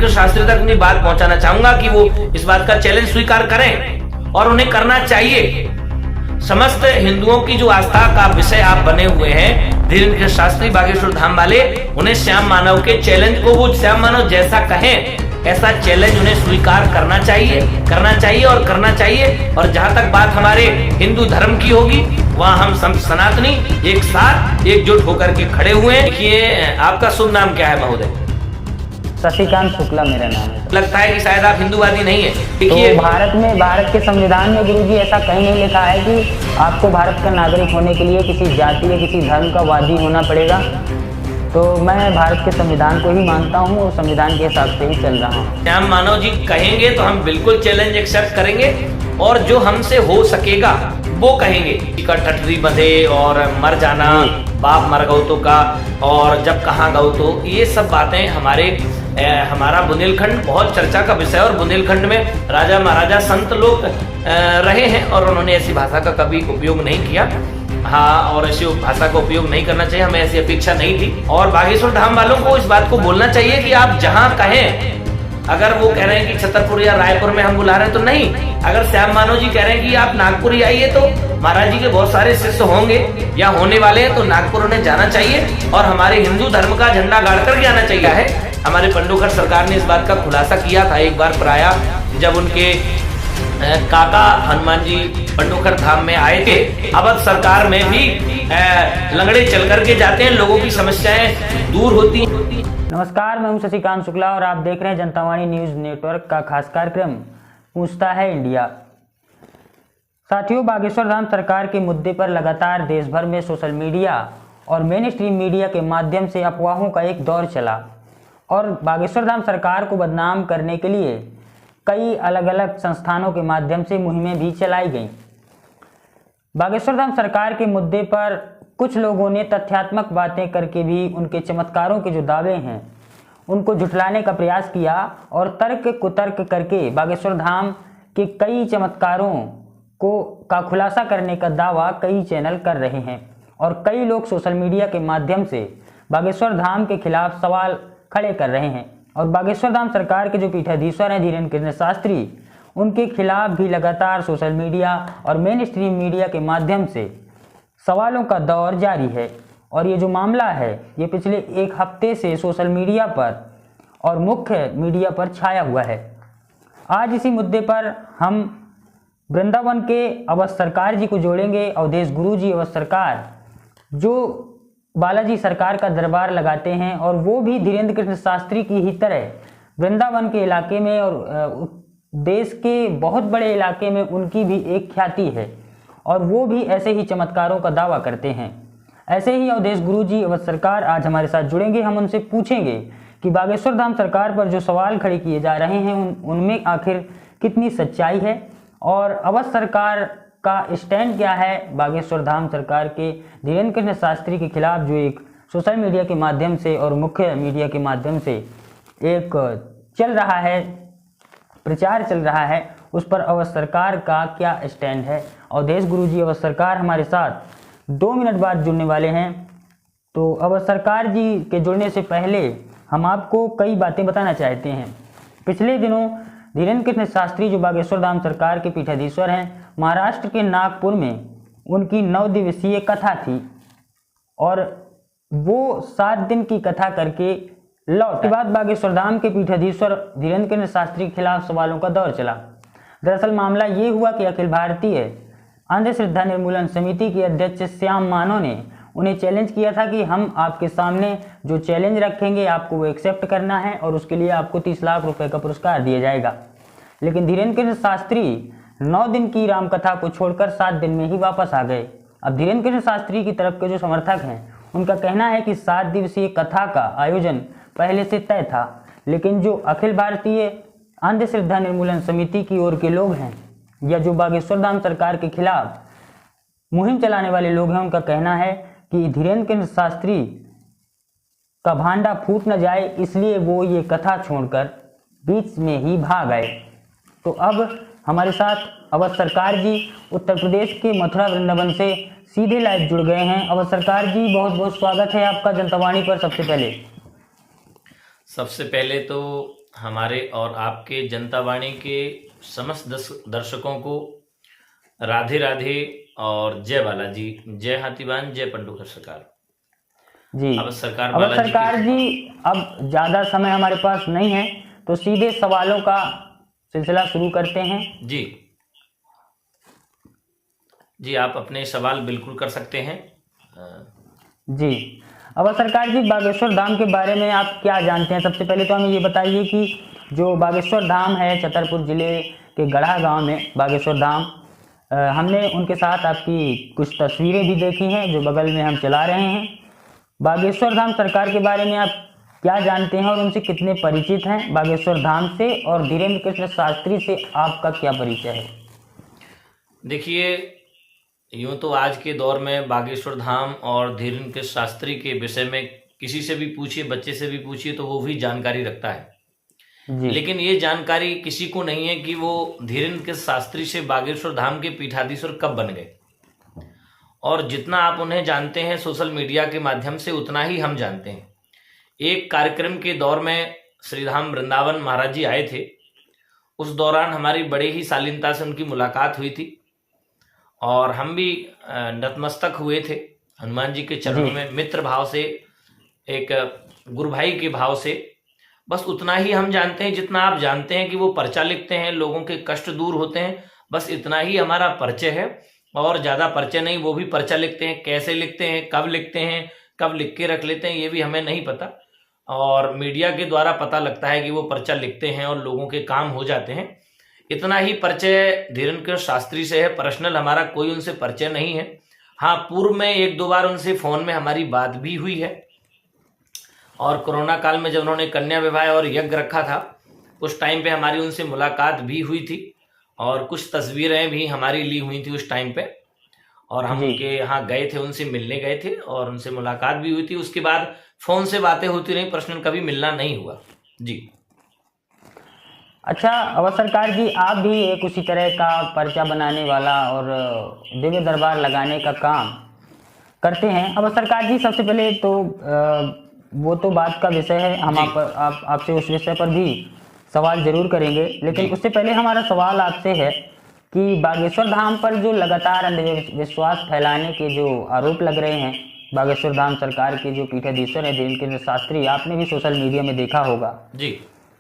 धीरेन्द्र शास्त्री तक अपनी बात पहुंचाना चाहूंगा कि वो इस बात का चैलेंज स्वीकार करें और उन्हें करना चाहिए। समस्त हिंदुओं की जो आस्था का विषय आप बने हुए हैं धीरेन्द्र शास्त्री बागेश्वर धाम वाले, उन्हें श्याम मानव के चैलेंज को वो श्याम मानव जैसा कहें ऐसा चैलेंज उन्हें स्वीकार करना चाहिए और करना चाहिए। और जहां तक बात हमारे हिंदू धर्म की होगी, वहां हम सब सनातनी एक साथ एकजुट होकर के खड़े हुए हैं। देखिए, आपका शुभ नाम क्या है महोदय? शशिकांत शुक्ला मेरा नाम है। लगता है कि शायद आप हिंदूवादी नहीं है। देखिए, भारत के संविधान में गुरुजी ऐसा कहीं नहीं लिखा है कि आपको भारत का नागरिक होने के लिए किसी जाति या किसी धर्म का वादी होना पड़ेगा। तो मैं भारत के संविधान को ही मानता हूँ और संविधान के हिसाब से ही चल रहा हूँ। श्याम मानव जी कहेंगे तो हम बिल्कुल चैलेंज एक्सेप्ट करेंगे और जो हमसे हो सकेगा वो कहेंगे। ठठरी बंधे और मर जाना, बाप मर गौ तो का, और जब कहाँ गौ तो, ये सब बातें हमारा बुंदेलखंड बहुत चर्चा का विषय है। और बुंदेलखंड में राजा महाराजा संत लोग रहे हैं और उन्होंने ऐसी भाषा का कभी उपयोग नहीं किया। हाँ, और ऐसी भाषा का उपयोग नहीं करना चाहिए, हमें ऐसी अपेक्षा नहीं थी। और बागेश्वर धाम वालों को इस बात को बोलना चाहिए कि आप जहाँ कहें, अगर वो कह रहे हैं कि छतरपुर या रायपुर में हम बुला रहे हैं तो नहीं, अगर श्याम मानव जी कह रहे हैं कि आप नागपुर ही आइए, तो महाराज जी के बहुत सारे शिष्य होंगे या होने वाले हैं, तो नागपुर उन्हें जाना चाहिए और हमारे हिंदू धर्म का झंडा गाड़ करके आना चाहिए है। हमारे पंडोखर सरकार ने इस बात का खुलासा किया था एक बार प्राया, जब उनके काका हनुमान जी पंडोखर धाम में आए थे। अब सरकार में भी लंगड़े चल करके जाते हैं, लोगों की समस्याएं दूर होती हैं। नमस्कार, मैं हूं शशिकांत शुक्ला और आप देख रहे हैं जनता वाणी न्यूज नेटवर्क का खास कार्यक्रम पूछता है इंडिया। साथियों, बागेश्वर धाम सरकार के मुद्दे पर लगातार देश भर में सोशल मीडिया और मेन स्ट्रीम मीडिया के माध्यम से अफवाहों का एक दौर चला और बागेश्वर धाम सरकार को बदनाम करने के लिए कई अलग अलग संस्थानों के माध्यम से मुहिमें भी चलाई गईं। बागेश्वर धाम सरकार के मुद्दे पर कुछ लोगों ने तथ्यात्मक बातें करके भी उनके चमत्कारों के जो दावे हैं उनको झुठलाने का प्रयास किया और तर्क कुतर्क करके बागेश्वर धाम के कई चमत्कारों का खुलासा करने का दावा कई चैनल कर रहे हैं और कई लोग सोशल मीडिया के माध्यम से बागेश्वर धाम के खिलाफ सवाल खड़े कर रहे हैं। और बागेश्वर धाम सरकार के जो पीठाधीश्वर हैं धीरेन्द्र कृष्ण शास्त्री, उनके खिलाफ भी लगातार सोशल मीडिया और मेन स्ट्रीम मीडिया के माध्यम से सवालों का दौर जारी है। और ये जो मामला है ये पिछले एक हफ्ते से सोशल मीडिया पर और मुख्य मीडिया पर छाया हुआ है। आज इसी मुद्दे पर हम वृंदावन के अवध सरकार जी को जोड़ेंगे। अवधेश गुरु जी अवध सरकार जो बालाजी सरकार का दरबार लगाते हैं और वो भी धीरेन्द्र कृष्ण शास्त्री की ही तरह वृंदावन के इलाके में और देश के बहुत बड़े इलाके में उनकी भी एक ख्याति है और वो भी ऐसे ही चमत्कारों का दावा करते हैं। ऐसे ही अवधेश गुरु जी अवध सरकार आज हमारे साथ जुड़ेंगे। हम उनसे पूछेंगे कि बागेश्वर धाम सरकार पर जो सवाल खड़े किए जा रहे हैं उनमें आखिर कितनी सच्चाई है और अवध सरकार का स्टैंड क्या है बागेश्वर धाम सरकार के धीरेन्द्र कृष्ण शास्त्री के खिलाफ जो एक सोशल मीडिया के माध्यम से और मुख्य मीडिया के माध्यम से एक चल रहा है, प्रचार चल रहा है, उस पर अवध सरकार का क्या स्टैंड है। अवधेश गुरु जी अवध सरकार हमारे साथ 2 मिनट बाद जुड़ने वाले हैं। तो अवध सरकार जी के जुड़ने से पहले हम आपको कई बातें बताना चाहते हैं। पिछले दिनों धीरेन्द्र कृष्ण शास्त्री जो बागेश्वर धाम सरकार के पीठाधीश्वर हैं, महाराष्ट्र के नागपुर में उनकी 9 दिवसीय कथा थी और वो 7 दिन की कथा करके लौट के बाद बागेश्वर धाम के पीठाधीश्वर धीरेन्द्र कृष्ण शास्त्री के खिलाफ सवालों का दौर चला। दरअसल मामला ये हुआ कि अखिल भारतीय अंधश्रद्धा निर्मूलन समिति के अध्यक्ष श्याम मानव ने उन्हें चैलेंज किया था कि हम आपके सामने जो चैलेंज रखेंगे आपको वो एक्सेप्ट करना है और उसके लिए आपको 30 लाख रुपए का पुरस्कार दिया जाएगा। लेकिन धीरेन्द्र कृष्ण शास्त्री 9 दिन की रामकथा को छोड़कर 7 दिन में ही वापस आ गए। अब धीरेन्द्र कृष्ण शास्त्री की तरफ के जो समर्थक हैं उनका कहना है कि 7 दिवसीय कथा का आयोजन पहले से तय था, लेकिन जो अखिल भारतीय अंधश्रद्धा निर्मूलन समिति की ओर के लोग हैं या जो बागेश्वर धाम सरकार के खिलाफ मुहिम चलाने वाले लोग हैं, उनका कहना है कि धीरेन्द्र कृष्ण शास्त्री का भांडा फूट न जाए इसलिए वो ये कथा छोड़कर बीच में ही भाग आए। तो अब हमारे साथ अवध सरकार जी उत्तर प्रदेश के मथुरा वृंदावन से सीधे लाइव जुड़ गए हैं। अवध सरकार जी, बहुत बहुत स्वागत है आपका जनता वाणी पर। सबसे पहले तो हमारे और आपके जनता वाणी के समस्त दर्शकों को राधे राधे और जय बालाजी, जय हाथीवान, जय पंडुखर सरकार। जी अब सरकार अब सरकार जी, अब ज़्यादा समय हमारे पास नहीं है, तो सीधे सवालों का सिलसिला शुरू करते हैं। जी जी, आप अपने सवाल बिल्कुल कर सकते हैं। जी, अब सरकार जी, बागेश्वर धाम के बारे में आप क्या जानते हैं? सबसे पहले तो हमें ये बताइए कि जो बागेश्वर धाम है छतरपुर जिले के गढ़ा गांव में बागेश्वर धाम, हमने उनके साथ आपकी कुछ तस्वीरें भी देखी हैं जो बगल में हम चला रहे हैं। बागेश्वर धाम सरकार के बारे में आप क्या जानते हैं और उनसे कितने परिचित हैं? बागेश्वर धाम से और धीरेन्द्र कृष्ण शास्त्री से आपका क्या परिचय है? देखिए, यूँ तो आज के दौर में बागेश्वर धाम और धीरेन्द्र कृष्ण शास्त्री के विषय में किसी से भी पूछिए, बच्चे से भी पूछिए, तो वो भी जानकारी रखता है जी। लेकिन ये जानकारी किसी को नहीं है कि वो धीरेन्द्र कृष्ण शास्त्री से बागेश्वर धाम के पीठाधीश्वर कब बन गए। और जितना आप उन्हें जानते हैं सोशल मीडिया के माध्यम से, उतना ही हम जानते हैं। एक कार्यक्रम के दौर में श्रीधाम वृंदावन महाराज जी आए थे। उस दौरान हमारी बड़े ही शालीनता से उनकी मुलाकात हुई थी और हम भी नतमस्तक हुए थे हनुमान जी के चरणों में, मित्र भाव से, एक गुरु भाई के भाव से। बस उतना ही हम जानते हैं जितना आप जानते हैं कि वो पर्चा लिखते हैं, लोगों के कष्ट दूर होते हैं। बस इतना ही हमारा परिचय है और ज़्यादा परिचय नहीं। वो भी पर्चा लिखते हैं, कैसे लिखते हैं, कब लिखते हैं, कब लिख के रख लेते हैं, ये भी हमें नहीं पता। और मीडिया के द्वारा पता लगता है कि वो पर्चा लिखते हैं और लोगों के काम हो जाते हैं। इतना ही परिचय धीरेन्द्र कृष्ण शास्त्री से है। पर्सनल हमारा कोई उनसे परिचय नहीं है। हाँ, पूर्व में 1-2 बार उनसे फ़ोन में हमारी बात भी हुई है और कोरोना काल में जब उन्होंने कन्या विवाह और यज्ञ रखा था, उस टाइम पे हमारी उनसे मुलाकात भी हुई थी और कुछ तस्वीरें भी हमारी ली हुई थी उस टाइम पे। और हम उनके यहाँ गए थे, उनसे मिलने गए थे और उनसे मुलाकात भी हुई थी। उसके बाद फ़ोन से बातें होती रही, पर्सनल कभी मिलना नहीं हुआ। जी अच्छा, अब सरकार जी, आप भी एक उसी तरह का पर्चा बनाने वाला और दिव्य दरबार लगाने का काम करते हैं। अब सरकार जी, सबसे पहले तो वो तो बात का विषय है, हम आपसे उस विषय पर भी सवाल जरूर करेंगे, लेकिन उससे पहले हमारा सवाल आपसे है कि बागेश्वर धाम पर जो लगातार अंधविश्वास फैलाने के जो आरोप लग रहे हैं, बागेश्वर धाम सरकार के जो पीठाधीश्वर है धीरेन्द्र कृष्ण शास्त्री, आपने भी सोशल मीडिया में देखा होगा जी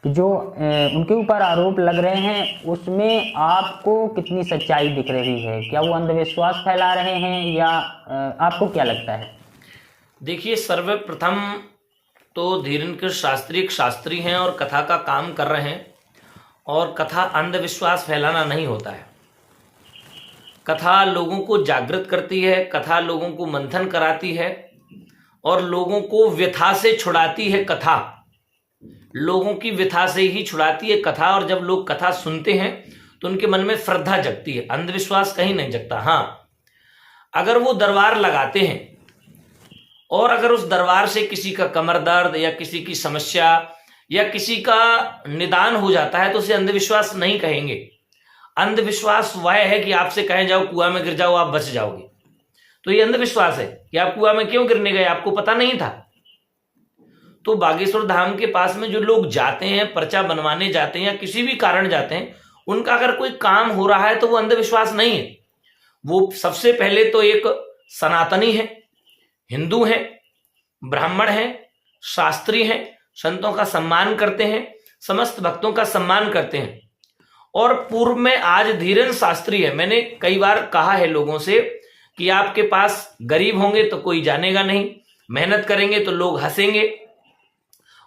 कि जो उनके ऊपर आरोप लग रहे हैं, उसमें आपको कितनी सच्चाई दिख रही है? क्या वो अंधविश्वास फैला रहे हैं या आपको क्या लगता है? देखिए, सर्वप्रथम तो धीरेन्द्र कृष्ण शास्त्री एक शास्त्री हैं और कथा का काम कर रहे हैं। और कथा अंधविश्वास फैलाना नहीं होता है। कथा लोगों को जागृत करती है, कथा लोगों को मंथन कराती है और लोगों को व्यथा से छुड़ाती है। कथा लोगों की व्यथा से ही छुड़ाती है कथा। और जब लोग कथा सुनते हैं तो उनके मन में श्रद्धा जगती है, अंधविश्वास कहीं नहीं जगता। हाँ, अगर वो दरबार लगाते हैं और अगर उस दरबार से किसी का कमर दर्द या किसी की समस्या या किसी का निदान हो जाता है तो उसे अंधविश्वास नहीं कहेंगे। अंधविश्वास वह है कि आपसे कहे जाओ कुआं में गिर जाओ, आप बच जाओगे, तो ये अंधविश्वास है कि आप कुआं में क्यों गिरने गए, आपको पता नहीं था। तो बागेश्वर धाम के पास में जो लोग जाते हैं, पर्चा बनवाने जाते हैं या किसी भी कारण जाते हैं, उनका अगर कोई काम हो रहा है तो वो अंधविश्वास नहीं है। वो सबसे पहले तो एक सनातनी है, हिंदू हैं, ब्राह्मण हैं, शास्त्री हैं, संतों का सम्मान करते हैं, समस्त भक्तों का सम्मान करते हैं। और पूर्व में आज धीरेन्द्र शास्त्री है। मैंने कई बार कहा है लोगों से कि आपके पास गरीब होंगे तो कोई जानेगा नहीं, मेहनत करेंगे तो लोग हंसेंगे,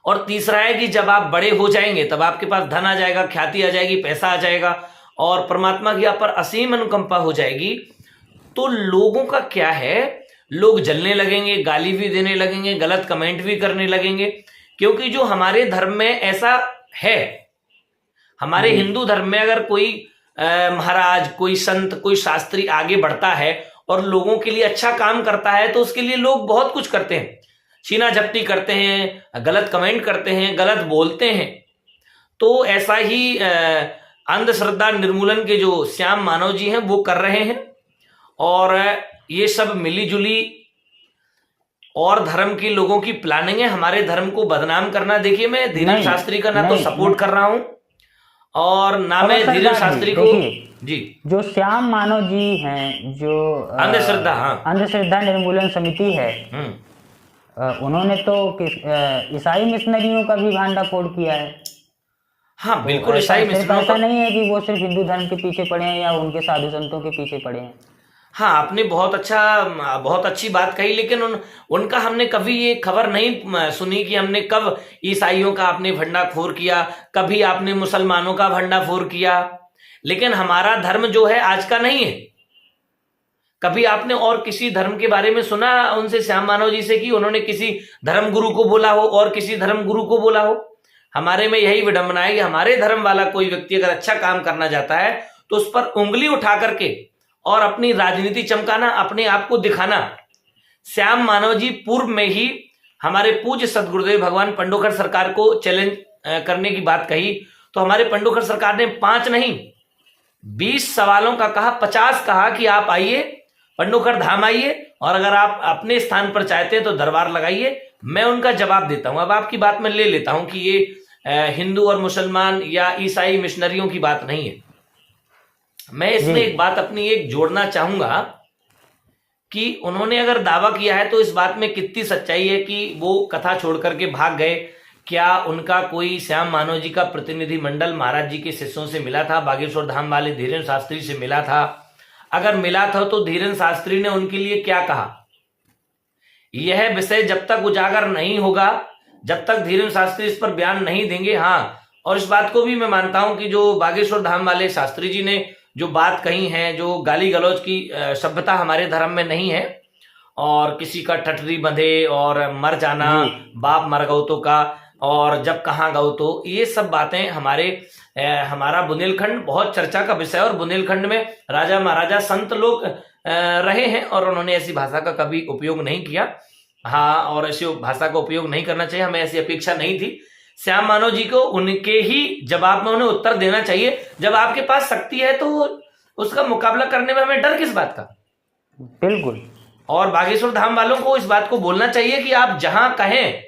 और तीसरा है कि जब आप बड़े हो जाएंगे तब आपके पास धन आ जाएगा, ख्याति आ जाएगी, पैसा आ जाएगा और परमात्मा की आप पर असीम अनुकंपा हो जाएगी। तो लोगों का क्या है, लोग जलने लगेंगे, गाली भी देने लगेंगे, गलत कमेंट भी करने लगेंगे। क्योंकि जो हमारे धर्म में ऐसा है, हमारे हिंदू धर्म में अगर कोई महाराज, कोई संत, कोई शास्त्री आगे बढ़ता है और लोगों के लिए अच्छा काम करता है तो उसके लिए लोग बहुत कुछ करते हैं, छीना झपटी करते हैं, गलत कमेंट करते हैं, गलत बोलते हैं। तो ऐसा ही अंधश्रद्धा निर्मूलन के जो श्याम मानव जी हैं वो कर रहे हैं। और ये सब मिली जुली और धर्म के लोगों की प्लानिंग है हमारे धर्म को बदनाम करना। देखिए मैं धीरेन्द्र नहीं, शास्त्री का ना तो नहीं, सपोर्ट कर रहा हूं और ना और मैं धीरेन्द्र सरदार जी, शास्त्री को देखिए, जी जो श्याम मानव जी हैं, जो अंधश्रद्धा, हाँ अंधश्रद्धा निर्मूलन समिति है, उन्होंने तो ईसाई मिशनरियों का भी भांडा फोड़ किया है। हाँ तो बिल्कुल ईसाई सिर्फ मिशनों ऐसा का नहीं है कि वो सिर्फ हिंदू धर्म के पीछे पड़े हैं या उनके साधु संतों के पीछे पड़े हैं। हाँ आपने बहुत अच्छी बात कही, लेकिन उनका हमने कभी ये खबर नहीं सुनी कि हमने कब ईसाइयों का आपने भंडाफोड़ किया, कभी आपने मुसलमानों का भंडाफोड़ किया। लेकिन हमारा धर्म जो है आज का नहीं है। कभी आपने और किसी धर्म के बारे में सुना उनसे, श्याम मानव जी से, कि उन्होंने किसी धर्म गुरु को बोला हो और किसी धर्म गुरु को बोला हो? हमारे में यही विडंबना है कि हमारे धर्म वाला कोई व्यक्ति अगर अच्छा काम करना चाहता है तो उस पर उंगली उठा करके और अपनी राजनीति चमकाना, अपने आप को दिखाना। श्याम मानव जी पूर्व में ही हमारे पूज्य सदगुरुदेव भगवान पंडोखर सरकार को चैलेंज करने की बात कही, तो हमारे पंडोखर सरकार ने 5 नहीं 20 सवालों का कहा, 50 कहा कि आप आइए पंडोखर धाम आइए और अगर आप अपने स्थान पर चाहते हैं तो दरबार लगाइए। मैं उनका जवाब देता हूं। अब आपकी बात मैं ले लेता हूं कि ये हिंदू और मुसलमान या ईसाई मिशनरियों की बात नहीं है। मैं इसमें एक बात अपनी एक जोड़ना चाहूंगा कि उन्होंने अगर दावा किया है तो इस बात में कितनी सच्चाई है कि वो कथा छोड़ करके भाग गए। क्या उनका कोई श्याम मानव जी का प्रतिनिधि मंडल महाराज जी के शिष्यों से मिला था? बागेश्वर धाम वाले धीरेन्द्र शास्त्री से मिला था? अगर मिला था तो धीरेन्द्र शास्त्री ने उनके लिए क्या कहा? यह विषय जब तक उजागर नहीं होगा, जब तक धीरेन्द्र शास्त्री इस पर बयान नहीं देंगे। हाँ, और इस बात को भी मैं मानता हूं कि जो बागेश्वर धाम वाले शास्त्री जी ने जो बात कही है, जो गाली गलौज की सभ्यता हमारे धर्म में नहीं है, और किसी का ठठरी बंधे और मर जाना, बाप मर गौ तो का, और जब कहाँ गौ तो, ये सब बातें हमारा बुंदेलखंड बहुत चर्चा का विषय है। और बुंदेलखंड में राजा महाराजा संत लोग रहे हैं और उन्होंने ऐसी भाषा का कभी उपयोग नहीं किया। हाँ, और ऐसी भाषा का उपयोग नहीं करना चाहिए, हमें ऐसी अपेक्षा नहीं थी। श्याम मानव जी को उनके ही जवाब में उन्हें उत्तर देना चाहिए। जब आपके पास शक्ति है तो उसका मुकाबला करने में हमें डर किस बात का? बिल्कुल। और बागेश्वर धाम वालों को इस बात को बोलना चाहिए कि आप जहां कहें,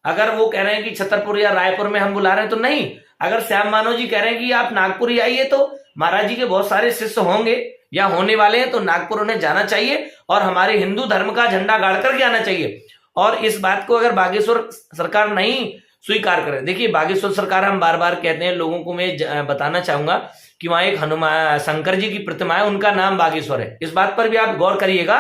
अगर वो कह रहे हैं कि छतरपुर या रायपुर में हम बुला रहे हैं तो नहीं, अगर श्याम मानव जी कह रहे हैं कि आप नागपुर ही आइए तो महाराज जी के बहुत सारे शिष्य होंगे या होने वाले हैं, तो नागपुर उन्हें जाना चाहिए और हमारे हिंदू धर्म का झंडा गाड़ करके आना चाहिए। और इस बात को अगर बागेश्वर सरकार नहीं स्वीकार करें, देखिए बागेश्वर सरकार, हम बार बार कहते हैं लोगों को, मैं बताना चाहूंगा कि वहां एक हनुमान शंकर जी की प्रतिमा है, उनका नाम बागेश्वर है। इस बात पर भी आप गौर करिएगा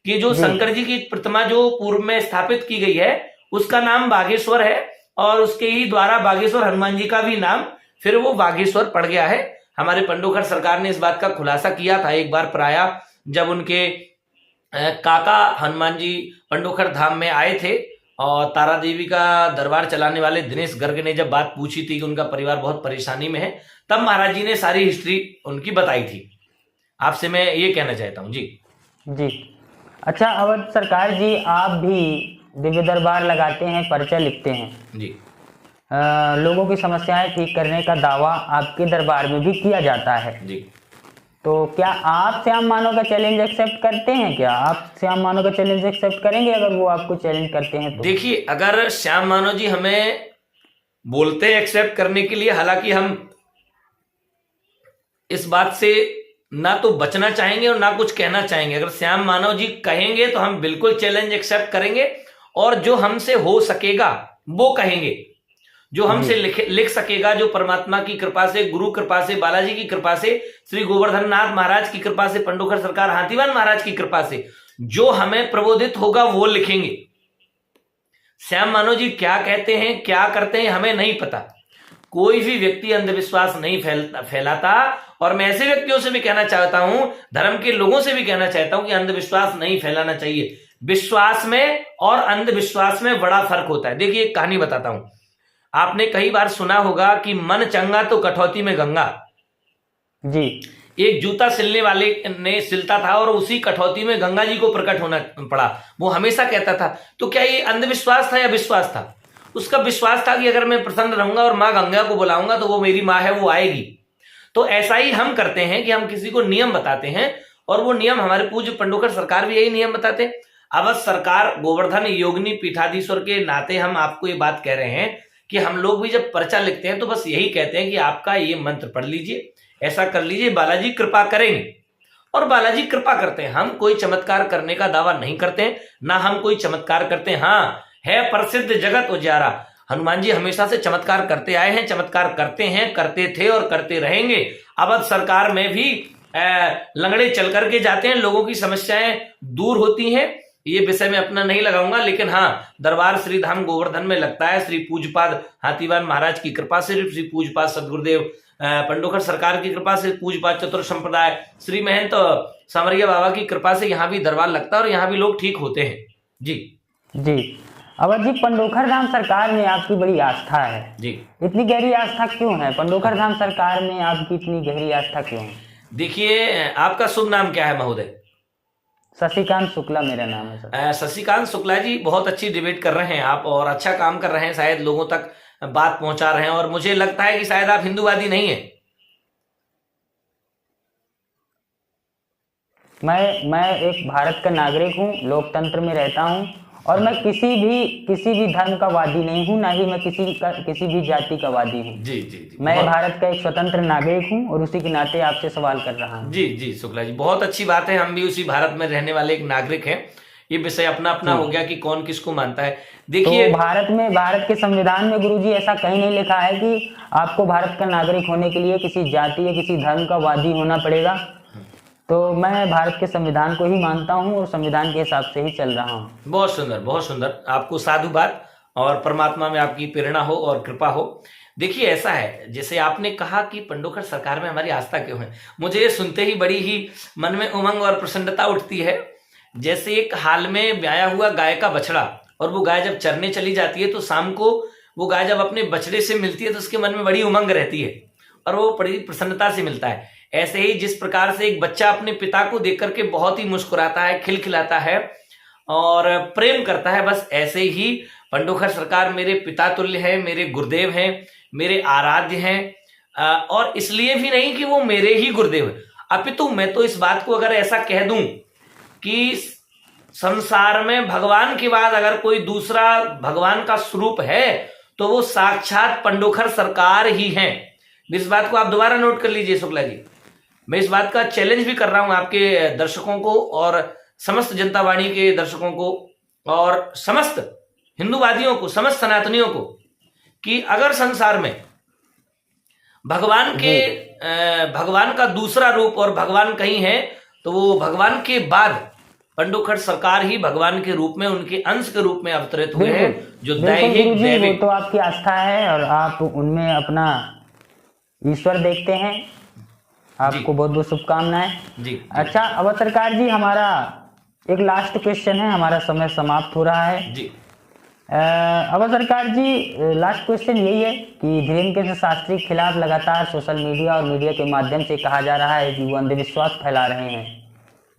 कि जो शंकर जी की प्रतिमा जो पूर्व में स्थापित की गई है उसका नाम बागेश्वर है, और उसके ही द्वारा बागेश्वर हनुमान जी का भी नाम फिर वो बागेश्वर पड़ गया है। हमारे पंडोखर सरकार ने इस बात का खुलासा किया था एक बार प्राय, जब उनके काका हनुमान जी पंडोखर धाम में आए थे और तारा देवी का दरबार चलाने वाले दिनेश गर्ग ने जब बात पूछी थी कि उनका परिवार बहुत परेशानी में है, तब महाराज जी ने सारी हिस्ट्री उनकी बताई थी। आपसे मैं ये कहना चाहता हूँ। जी। अच्छा अवध सरकार जी, आप भी दिव्य दरबार लगाते हैं, पर्चा लिखते हैं जी, लोगों की समस्याएं ठीक करने का दावा आपके दरबार में भी किया जाता है जी। तो क्या आप श्याम मानव का चैलेंज एक्सेप्ट करते हैं? क्या आप श्याम मानव का चैलेंज एक्सेप्ट करेंगे अगर वो आपको चैलेंज करते हैं तो? देखिए, अगर श्याम मानव जी हमें बोलते हैं एक्सेप्ट करने के लिए, हालांकि हम इस बात से ना तो बचना चाहेंगे और ना कुछ कहना चाहेंगे। अगर श्याम मानव जी कहेंगे तो हम बिल्कुल चैलेंज एक्सेप्ट करेंगे और जो हमसे हो सकेगा वो कहेंगे, जो हमसे लिख सकेगा, जो परमात्मा की कृपा से, गुरु कृपा से, बालाजी की कृपा से, श्री गोवर्धन नाथ महाराज की कृपा से, पंडोखर सरकार हाथीवान महाराज की कृपा से जो हमें प्रबोधित होगा वो लिखेंगे। श्याम मानव जी क्या कहते हैं, क्या करते हैं, हमें नहीं पता। कोई भी व्यक्ति अंधविश्वास नहीं फैलाता, और मैं ऐसे व्यक्तियों से भी कहना चाहता हूं, धर्म के लोगों से भी कहना चाहता हूं कि अंधविश्वास नहीं फैलाना चाहिए। विश्वास में और अंधविश्वास में बड़ा फर्क होता है। देखिए एक कहानी बताता हूं। आपने कई बार सुना होगा कि मन चंगा तो कठौती में गंगा। जी। एक जूता सिलने वाले ने सिलता था और उसी कठौती में गंगा जी को प्रकट होना पड़ा। वो हमेशा कहता था। तो क्या ये अंधविश्वास था या विश्वास था? उसका विश्वास था कि अगर मैं प्रसन्न रहूंगा और माँ गंगा को बुलाऊंगा तो वो मेरी माँ है, वो आएगी। तो ऐसा ही हम करते हैं कि हम किसी को नियम बताते हैं, और वो नियम हमारे पूज्य पंडोखर सरकार भी यही नियम बताते हैं। अवध सरकार गोवर्धन योगिनी पीठाधीश्वर के नाते हम आपको ये बात कह रहे हैं कि हम लोग भी जब पर्चा लिखते हैं तो बस यही कहते हैं कि आपका ये मंत्र पढ़ लीजिए, ऐसा कर लीजिए, बालाजी कृपा करेंगे। और बालाजी कृपा करते हैं। हम कोई चमत्कार करने का दावा नहीं करते हैं, ना हम कोई चमत्कार करते हैं। हाँ, है प्रसिद्ध जगत उजियारा, हनुमान जी हमेशा से चमत्कार करते आए हैं, चमत्कार करते हैं, करते थे और करते रहेंगे। अवध सरकार में भी लंगड़े चल करके जाते हैं, लोगों की समस्याएं दूर होती हैं। ये विषय में अपना नहीं लगाऊंगा, लेकिन हाँ, दरबार श्री धाम गोवर्धन में लगता है श्री पूज्यपाद हाथीवान महाराज की कृपा से, श्री पूज्यपाद सदगुरुदेव पंडोखर सरकार की कृपा से, पूज्यपाद चतुर संप्रदाय श्री महंत सांवरिया बाबा की कृपा से यहाँ भी दरबार लगता है और यहाँ भी लोग ठीक होते हैं। जी जी। अवध जी, पंडोखर धाम सरकार में आपकी बड़ी आस्था है जी। इतनी गहरी आस्था क्यों है? पंडोखर धाम सरकार में आपकी इतनी गहरी आस्था क्यों है? देखिए, आपका शुभ नाम क्या है महोदय? शशिकांत शुक्ला मेरा नाम है सर। शशिकांत शुक्ला जी, बहुत अच्छी डिबेट कर रहे हैं आप और अच्छा काम कर रहे हैं, शायद लोगों तक बात पहुंचा रहे हैं। और मुझे लगता है कि शायद आप हिंदूवादी नहीं है। मैं एक भारत का नागरिक हूँ, लोकतंत्र में रहता हूँ और मैं किसी भी धर्म का वादी नहीं हूँ, ना ही मैं किसी भी जाति का वादी हूँ। जी जी जी। मैं भारत का एक स्वतंत्र नागरिक हूँ और उसी के नाते आपसे सवाल कर रहा हूँ। जी जी शुक्ला जी, बहुत अच्छी बात है। हम भी उसी भारत में रहने वाले एक नागरिक हैं। ये विषय अपना अपना हो गया कि कौन किसको मानता है। देखिए, तो भारत के संविधान में गुरुजी ऐसा कहीं नहीं लिखा है कि आपको भारत का नागरिक होने के लिए किसी जाति या किसी धर्म का वादी होना पड़ेगा। तो मैं भारत के संविधान को ही मानता हूं और संविधान के हिसाब से ही चल रहा हूं। बहुत सुंदर, बहुत सुंदर। आपको साधुवाद और परमात्मा में आपकी प्रेरणा हो और कृपा हो। देखिए, ऐसा है, जैसे आपने कहा कि पंडोखर सरकार में हमारी आस्था क्यों है, मुझे ये सुनते ही बड़ी ही मन में उमंग और प्रसन्नता उठती है। जैसे एक हाल में ब्याया हुआ गाय का बछड़ा, और वो गाय जब चरने चली जाती है तो शाम को वो गाय जब अपने बछड़े से मिलती है तो उसके मन में बड़ी उमंग रहती है और वो बड़ी प्रसन्नता से मिलता है। ऐसे ही जिस प्रकार से एक बच्चा अपने पिता को देख करके बहुत ही मुस्कुराता है, खिलखिलाता है और प्रेम करता है, बस ऐसे ही पंडोखर सरकार मेरे पिता तुल्य है, मेरे गुरुदेव हैं, मेरे आराध्य हैं। और इसलिए भी नहीं कि वो मेरे ही गुरुदेव हैं, अपितु मैं तो इस बात को अगर ऐसा कह दूं कि संसार में भगवान के बाद अगर कोई दूसरा भगवान का स्वरूप है तो वो साक्षात पंडोखर सरकार ही हैं। इस बात को आप दोबारा नोट कर लीजिए शुक्ला जी। मैं इस बात का चैलेंज भी कर रहा हूं आपके दर्शकों को और समस्त जनता वाणी के दर्शकों को और समस्त हिंदूवादियों को, समस्त सनातनियों को, कि अगर संसार में भगवान का दूसरा रूप और भगवान कहीं है तो वो भगवान के बाद पंडोखर सरकार ही भगवान के रूप में, उनके अंश के रूप में अवतरित हुए हैं, जो दैविक तो आपकी आस्था है और आप उनमें अपना ईश्वर देखते हैं। आपको बहुत बहुत शुभकामनाएं जी। अच्छा अवध सरकार जी, हमारा एक लास्ट क्वेश्चन है, हमारा समय समाप्त हो रहा है जी। अवध सरकार जी, लास्ट क्वेश्चन यही है कि धीरेन्द्र कृष्ण शास्त्री के खिलाफ लगातार सोशल मीडिया और मीडिया के माध्यम से कहा जा रहा है कि वो अंधविश्वास फैला रहे हैं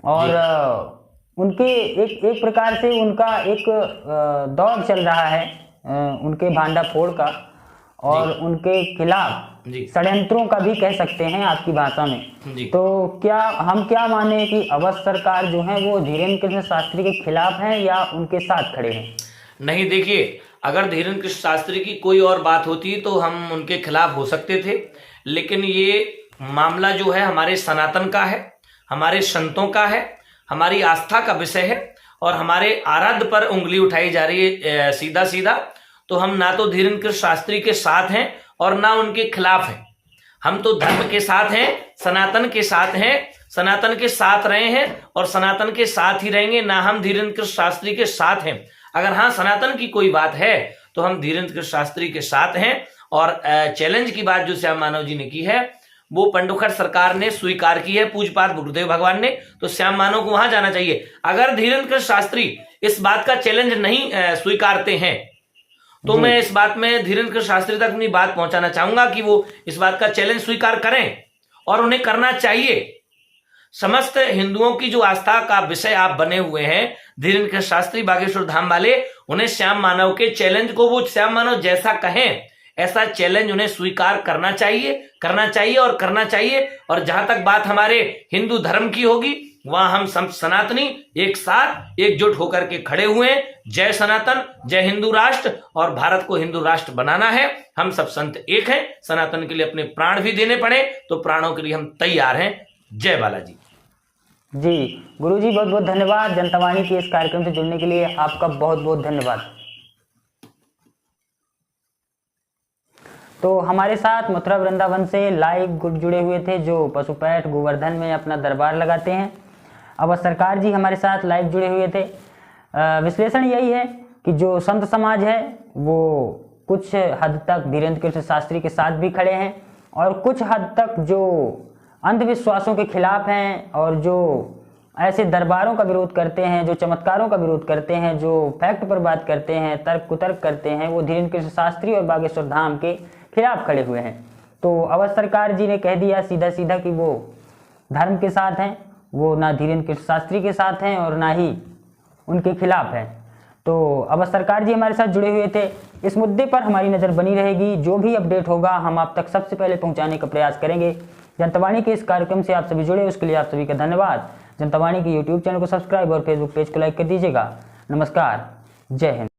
और उनके एक प्रकार से उनका एक दौर चल रहा है उनके भांडाफोड़ का और उनके खिलाफ षड्यंत्रों का भी कह सकते हैं आपकी भाषा में। तो हम क्या माने कि अवध सरकार जो है वो धीरेन्द्र कृष्ण शास्त्री के खिलाफ है या उनके साथ खड़े हैं? नहीं, देखिए, अगर धीरेन्द्र कृष्ण शास्त्री की कोई और बात होती तो हम उनके खिलाफ हो सकते थे, लेकिन ये मामला जो है हमारे सनातन का है, हमारे संतों का है, हमारी आस्था का विषय है और हमारे आराध्य पर उंगली उठाई जा रही है सीधा सीधा। तो हम ना तो धीरेन्द्र कृष्ण शास्त्री के साथ हैं और ना उनके खिलाफ हैं। हम तो धर्म के साथ हैं, सनातन के साथ हैं, सनातन के साथ रहे हैं और सनातन के साथ ही रहेंगे, ना हम धीरेन्द्र कृष्ण शास्त्री के साथ हैं। अगर हाँ सनातन की कोई बात है तो हम धीरेन्द्र कृष्ण शास्त्री के साथ हैं। और चैलेंज की बात जो श्याम मानव जी ने की है वो पंडोखर सरकार ने स्वीकार की है, पूज्यपाद गुरुदेव भगवान ने, तो श्याम मानव को वहां जाना चाहिए। अगर धीरेन्द्र कृष्ण शास्त्री इस बात का चैलेंज नहीं स्वीकारते हैं तो मैं इस बात में धीरेन्द्र कृष्ण शास्त्री तक अपनी बात पहुंचाना चाहूंगा कि वो इस बात का चैलेंज स्वीकार करें और उन्हें करना चाहिए। समस्त हिंदुओं की जो आस्था का विषय आप बने हुए हैं धीरेन्द्र कृष्ण शास्त्री बागेश्वर धाम वाले, उन्हें श्याम मानव के चैलेंज को वो श्याम मानव जैसा कहें ऐसा चैलेंज उन्हें स्वीकार करना चाहिए और करना चाहिए। और जहां तक बात हमारे हिंदू धर्म की होगी वहां हम सब सनातनी एक साथ एकजुट होकर के खड़े हुए हैं। जय सनातन, जय हिंदू राष्ट्र, और भारत को हिंदू राष्ट्र बनाना है। हम सब संत एक हैं। सनातन के लिए अपने प्राण भी देने पड़े तो प्राणों के लिए हम तैयार हैं। जय बालाजी। जी गुरुजी, बहुत बहुत धन्यवाद। जनता वाणी के इस कार्यक्रम से जुड़ने के लिए आपका बहुत बहुत धन्यवाद। तो हमारे साथ मथुरा वृंदावन से लाइव जुड़े हुए थे जो पशुपैठ गोवर्धन में अपना दरबार लगाते हैं। अब सरकार जी हमारे साथ लाइव जुड़े हुए थे। विश्लेषण यही है कि जो संत समाज है वो कुछ हद तक धीरेन्द्र कृष्ण शास्त्री के साथ भी खड़े हैं और कुछ हद तक जो अंधविश्वासों के खिलाफ हैं और जो ऐसे दरबारों का विरोध करते हैं, जो चमत्कारों का विरोध करते हैं, जो फैक्ट पर बात करते हैं, तर्क कुतर्क करते हैं, वो धीरेन्द्र कृष्ण शास्त्री और बागेश्वर धाम के खिलाफ खड़े हुए हैं। तो अवध सरकार जी ने कह दिया सीधा सीधा कि वो धर्म के साथ हैं, वो ना धीरेन्द्र कृष्ण शास्त्री के साथ हैं और ना ही उनके खिलाफ हैं। तो अवध सरकार जी हमारे साथ जुड़े हुए थे। इस मुद्दे पर हमारी नज़र बनी रहेगी। जो भी अपडेट होगा हम आप तक सबसे पहले पहुंचाने का प्रयास करेंगे। जनता वाणी के इस कार्यक्रम से आप सभी जुड़े, उसके लिए आप सभी का धन्यवाद। जनता वाणी के यूट्यूब चैनल को सब्सक्राइब और फेसबुक पेज को लाइक कर दीजिएगा। नमस्कार, जय हिंद।